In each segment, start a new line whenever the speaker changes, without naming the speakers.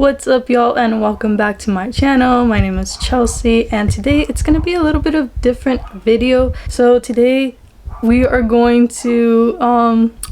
What's up, y'all, and welcome back to my channel. My name is Chelsea, and today it's gonna be a little bit of different video. So today we are going to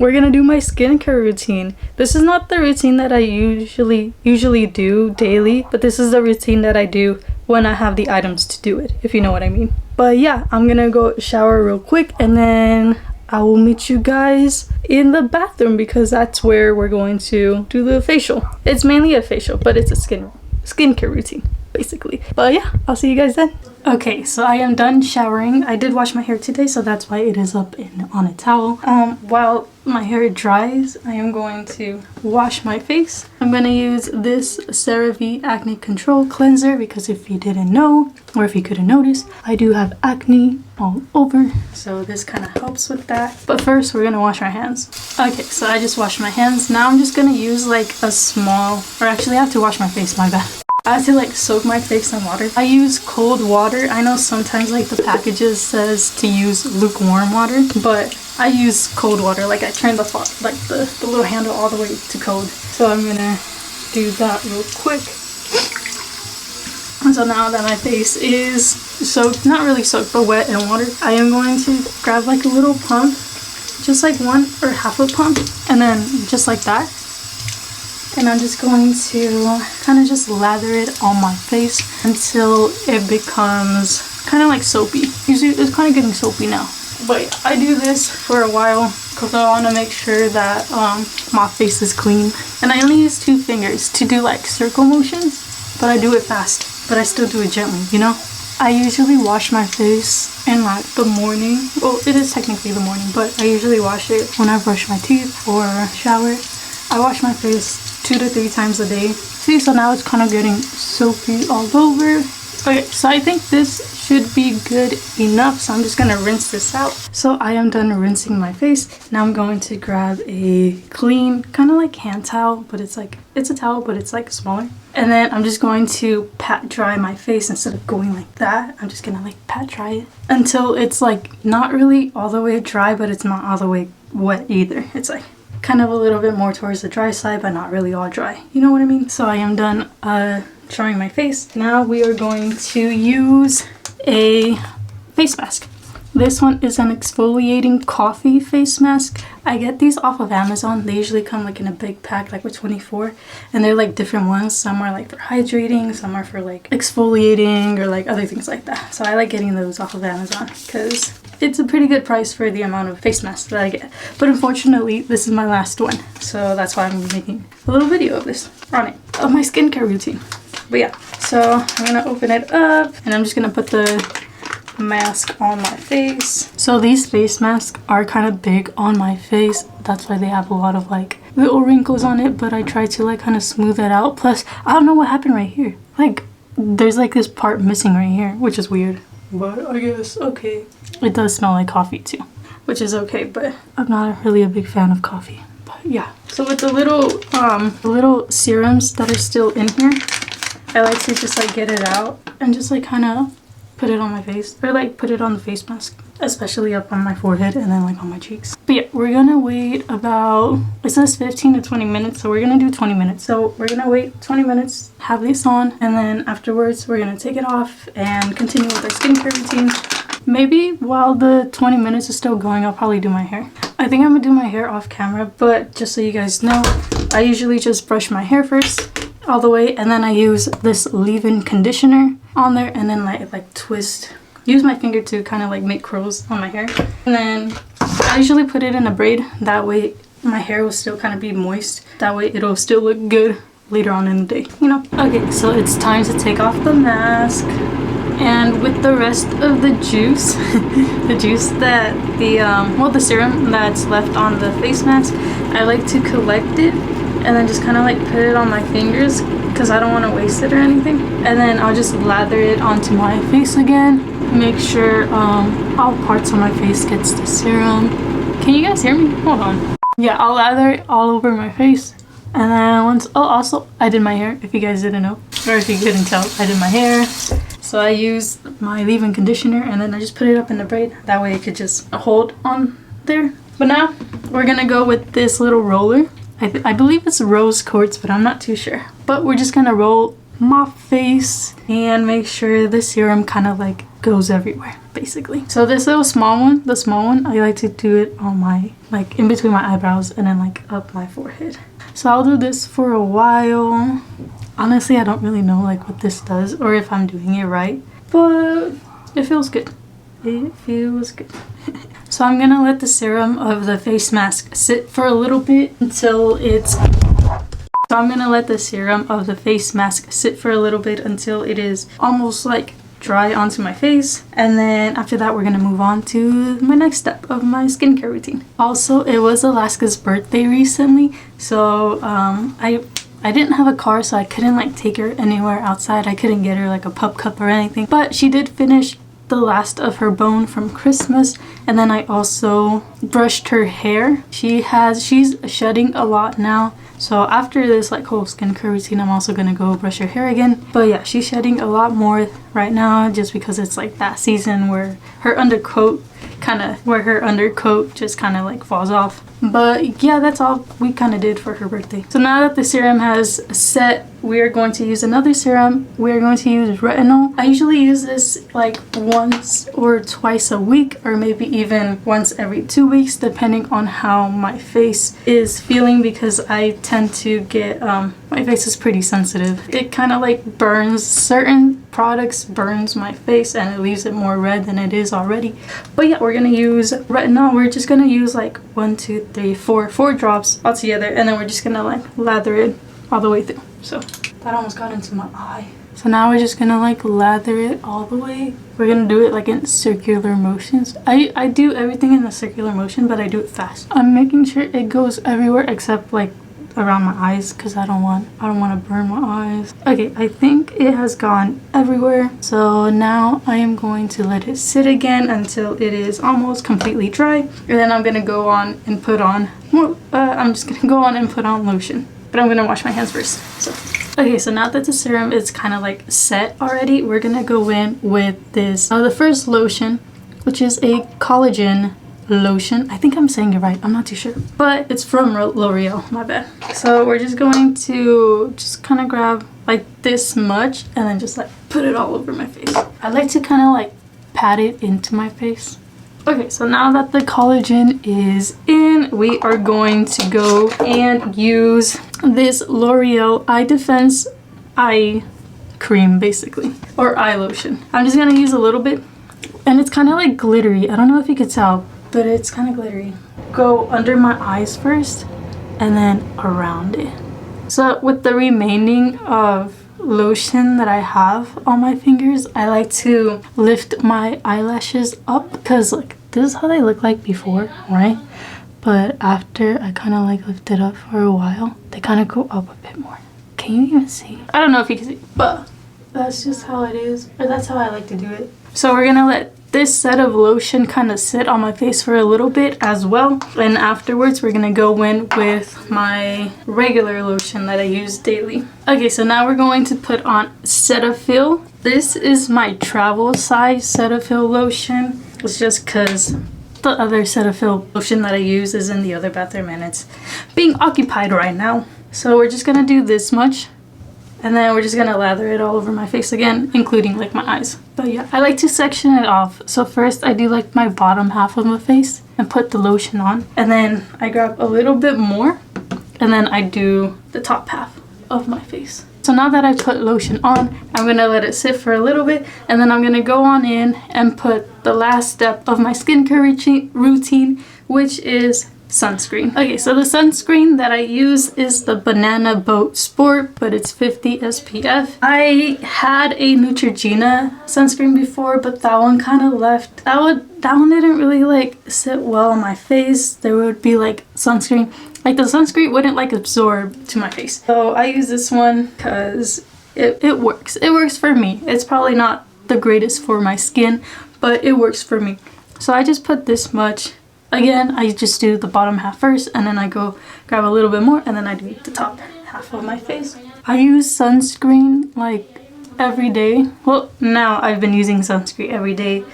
we're gonna do my skincare routine. This is not the routine that I usually do daily, but this is the routine that I do when I have the items to do it, if you know what I mean. But yeah, I'm gonna go shower real quick and then I will meet you guys in the bathroom because that's where we're going to do the facial. It's mainly a facial, but it's a skincare routine, basically. But yeah, I'll see you guys then. Okay, so I am done showering. I did wash my hair today, so that's why it is up on a towel. While my hair dries, I am going to wash my face. I'm gonna use this CeraVe Acne Control Cleanser because if you didn't know, or if you couldn't notice, I do have acne all over, so this kind of helps with that. But first, we're gonna wash our hands. Okay, so I just washed my hands. Now I'm just gonna use like a small, or actually I have to wash my face, my bad. I have to like soak my face in water. I use cold water. I know sometimes like the packages says to use lukewarm water, but I use cold water. Like I turn the little handle all the way to cold. So I'm gonna do that real quick. And so now that my face is soaked, not really soaked, but wet in water, I am going to grab like a little pump, just like one or half a pump, and then just like that. And I'm just going to kind of just lather it on my face until it becomes kind of like soapy. Usually it's kind of getting soapy now. But yeah, I do this for a while because I want to make sure that my face is clean. And I only use 2 fingers to do like circle motions, but I do it fast. But I still do it gently, you know? I usually wash my face in like the morning. Well, it is technically the morning, but I usually wash it when I brush my teeth or shower. I wash my face 2 to 3 times a day. See, so now it's kind of getting soapy all over. Okay, so I think this should be good enough, so I'm just gonna rinse this out. So I am done rinsing my face. Now I'm going to grab a clean, kind of like hand towel, but it's a towel, but it's like smaller. And then I'm just going to pat dry my face instead of going like that. I'm just gonna like pat dry it until it's like not really all the way dry, but it's not all the way wet either. It's like kind of a little bit more towards the dry side, but not really all dry. You know what I mean? So I am done drying my face. Now we are going to use a face mask. This one is an exfoliating coffee face mask. I get these off of Amazon. They usually come like in a big pack, like with 24, and they're like different ones. Some are like for hydrating, some are for like exfoliating or like other things like that. So I like getting those off of Amazon because it's a pretty good price for the amount of face masks that I get. But unfortunately, this is my last one, so that's why I'm making a little video of this on it, of my skincare routine. But yeah, so I'm gonna open it up and I'm just gonna put the mask on my face. So these face masks are kind of big on my face. That's why they have a lot of like little wrinkles on it, but I try to like kind of smooth it out. Plus, I don't know what happened right here. Like, there's like this part missing right here, which is weird. But I guess, okay. It does smell like coffee too, which is okay, but I'm not really a big fan of coffee. But yeah. So with the little serums that are still in here, I like to just like get it out and just like kind of put it on my face, or like put it on the face mask, especially up on my forehead and then like on my cheeks. But yeah, we're gonna wait about, it says 15 to 20 minutes, so we're gonna do 20 minutes. So we're gonna wait 20 minutes, have this on, and then afterwards we're gonna take it off and continue with our skincare routine. Maybe while the 20 minutes is still going, I'll probably do my hair. I think I'm gonna do my hair off camera, but just so you guys know, I usually just brush my hair first all the way, and then I use this leave-in conditioner on there, and then like twist, use my finger to kind of like make curls on my hair. And then I usually put it in a braid, that way my hair will still kind of be moist, that way it'll still look good later on in the day, you know. Okay, so it's time to take off the mask, and with the rest of the juice the juice that the serum that's left on the face mask, I like to collect it and then just kind of like put it on my fingers because I don't want to waste it or anything. And then I'll just lather it onto my face again. Make sure all parts of my face gets the serum. Can you guys hear me? Hold on. Yeah, I'll lather it all over my face. And then once, oh, also I did my hair, if you guys didn't know, or if you couldn't tell, I did my hair. So I used my leave-in conditioner and then I just put it up in the braid. That way it could just hold on there. But now we're gonna go with this little roller. I believe it's rose quartz, but I'm not too sure. But we're just gonna roll my face and make sure the serum kind of like goes everywhere, basically. So this little small one, the small one, I like to do it on my, like in between my eyebrows and then like up my forehead. So I'll do this for a while. Honestly, I don't really know like what this does or if I'm doing it right, but it feels good. It feels good. So I'm gonna let the serum of the face mask sit for a little bit until it's... So I'm gonna let the serum of the face mask sit for a little bit until it is almost like dry onto my face, and then after that we're gonna move on to my next step of my skincare routine. Also, it was Alaska's birthday recently, so I didn't have a car, so I couldn't like take her anywhere outside. I couldn't get her like a pup cup or anything, but she did finish the last of her bone from Christmas, and then I also brushed her hair. She's shedding a lot now, so after this like whole skincare routine, I'm also gonna go brush her hair again. But yeah, she's shedding a lot more right now just because it's like that season where her undercoat just kind of like falls off. But yeah, that's all we kind of did for her birthday. So now that the serum has set, we are going to use another serum. We are going to use retinol. I usually use this like once or twice a week, or maybe even once every 2 weeks, depending on how my face is feeling, because I tend to get my face is pretty sensitive. It kind of like burns, certain products burns my face and it leaves it more red than it is already. But yeah, we're gonna use retinol. We're just gonna use like 1, 2, 3, 4 drops all together, and then we're just gonna like lather it all the way through. So that almost got into my eye. So now we're just gonna like lather it all the way. We're gonna do it like in circular motions. I do everything in the circular motion, but I do it fast. I'm making sure it goes everywhere except like around my eyes, because I don't want to burn my eyes. Okay, I think it has gone everywhere. So now I am going to let it sit again until it is almost completely dry, and then I'm gonna go on and put on lotion. But I'm gonna wash my hands first. So okay, so now that the serum is kind of like set already, we're gonna go in with this the first lotion, which is a collagen lotion. I think I'm saying it right, I'm not too sure, but it's from L'Oreal, my bad. So we're just going to just kind of grab like this much and then just like put it all over my face. I like to kind of like pat it into my face. Okay, so now that the collagen is in, we are going to go and use this L'Oreal Eye Defense eye cream, basically, or eye lotion. I'm just gonna use a little bit, and it's kind of like glittery. I don't know if you could tell, but it's kind of glittery. Go under my eyes first and then around it. So with the remaining of lotion that I have on my fingers, I like to lift my eyelashes up, because like this is how they look like before, right? But after I kind of like lift it up for a while, they kind of go up a bit more. Can you even see? I don't know if you can see, but that's just how it is, or that's how I like to do it. So we're gonna let this set of lotion kind of sit on my face for a little bit as well, and afterwards we're gonna go in with my regular lotion that I use daily. Okay, so now we're going to put on Cetaphil. This is my travel size Cetaphil lotion. It's just because the other Cetaphil lotion that I use is in the other bathroom and it's being occupied right now. So we're just gonna do this much, and then we're just gonna lather it all over my face again, including like my eyes. But yeah, I like to section it off. So first I do like my bottom half of my face and put the lotion on, and then I grab a little bit more, and then I do the top half of my face. So now that I put lotion on, I'm gonna let it sit for a little bit, and then I'm gonna go on in and put the last step of my skincare routine, which is sunscreen. Okay, so the sunscreen that I use is the Banana Boat Sport, but it's 50 SPF. I had a Neutrogena sunscreen before, but that one kind of left. That one didn't really like sit well on my face. There would be like sunscreen, like the sunscreen wouldn't like absorb to my face. So I use this one because it works. It works for me. It's probably not the greatest for my skin, but it works for me. So I just put this much. Again, I just do the bottom half first, and then I go grab a little bit more, and then I do the top half of my face. I use sunscreen like every day. Well, now I've been using sunscreen every day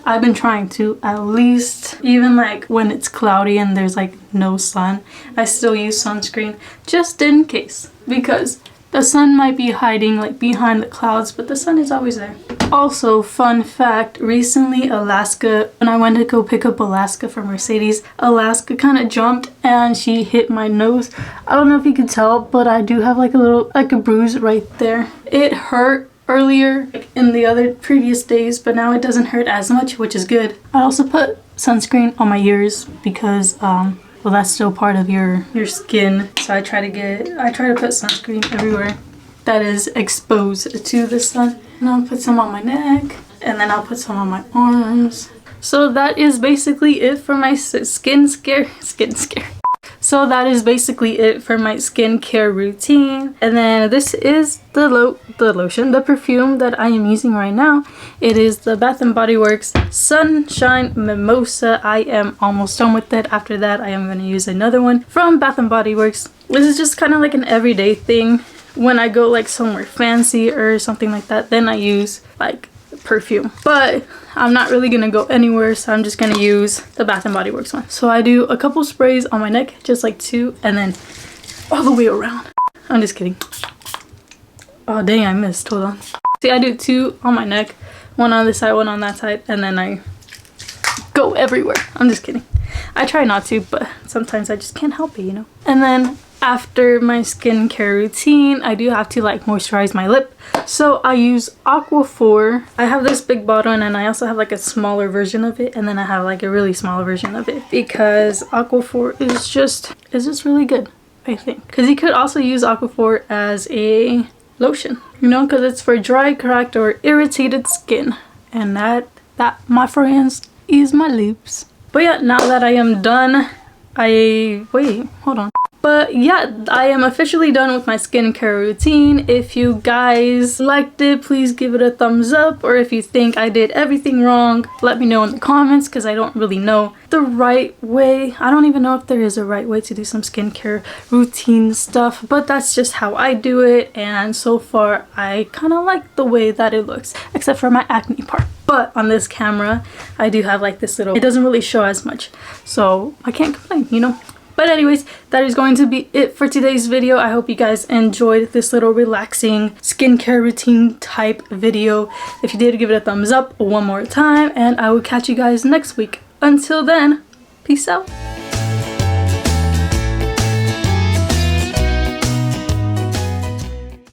I've been trying to at least, even like when it's cloudy and there's like no sun, I still use sunscreen just in case, because the sun might be hiding like behind the clouds, but the sun is always there. Also, fun fact, recently Alaska, when I went to go pick up Alaska from Mercedes, Alaska kind of jumped and she hit my nose. I don't know if you could tell, but I do have like a bruise right there. It hurt earlier in the other previous days, but now it doesn't hurt as much, which is good. I also put sunscreen on my ears because well, that's still part of your skin, so I try to put sunscreen everywhere that is exposed to the sun. And I'll put some on my neck, and then I'll put some on my arms. So that is basically it for my skincare. So that is basically it for my skincare routine. And then this is the perfume that I am using right now. It is the Bath & Body Works Sunshine Mimosa. I am almost done with it. After that, I am going to use another one from Bath & Body Works. This is just kind of like an everyday thing. When I go like somewhere fancy or something like that, then I use like perfume. But I'm not really gonna go anywhere, so I'm just gonna use the Bath & Body Works one. So I do a couple sprays on my neck, just like 2, and then all the way around. I'm just kidding. Oh dang, I missed. Hold on. See, I do 2 on my neck, 1 on this side, 1 on that side, and then I go everywhere. I'm just kidding. I try not to, but sometimes I just can't help it, you know? And then after my skincare routine, I do have to like moisturize my lip. So I use Aquaphor. I have this big bottle, and then I also have like a smaller version of it, and then I have like a really small version of it, because Aquaphor is just really good, I think. Because you could also use Aquaphor as a lotion, you know, because it's for dry, cracked, or irritated skin. And that my friends is my lips. But yeah, now that I am done, wait, hold on. But yeah, I am officially done with my skincare routine. If you guys liked it, please give it a thumbs up. Or if you think I did everything wrong, let me know in the comments, because I don't really know the right way. I don't even know if there is a right way to do some skincare routine stuff, but that's just how I do it. And so far, I kind of like the way that it looks, except for my acne part. But on this camera, I do have like this little, it doesn't really show as much, so I can't complain, you know? But anyways, that is going to be it for today's video. I hope you guys enjoyed this little relaxing skincare routine type video. If you did, give it a thumbs up one more time, and I will catch you guys next week. Until then, peace out.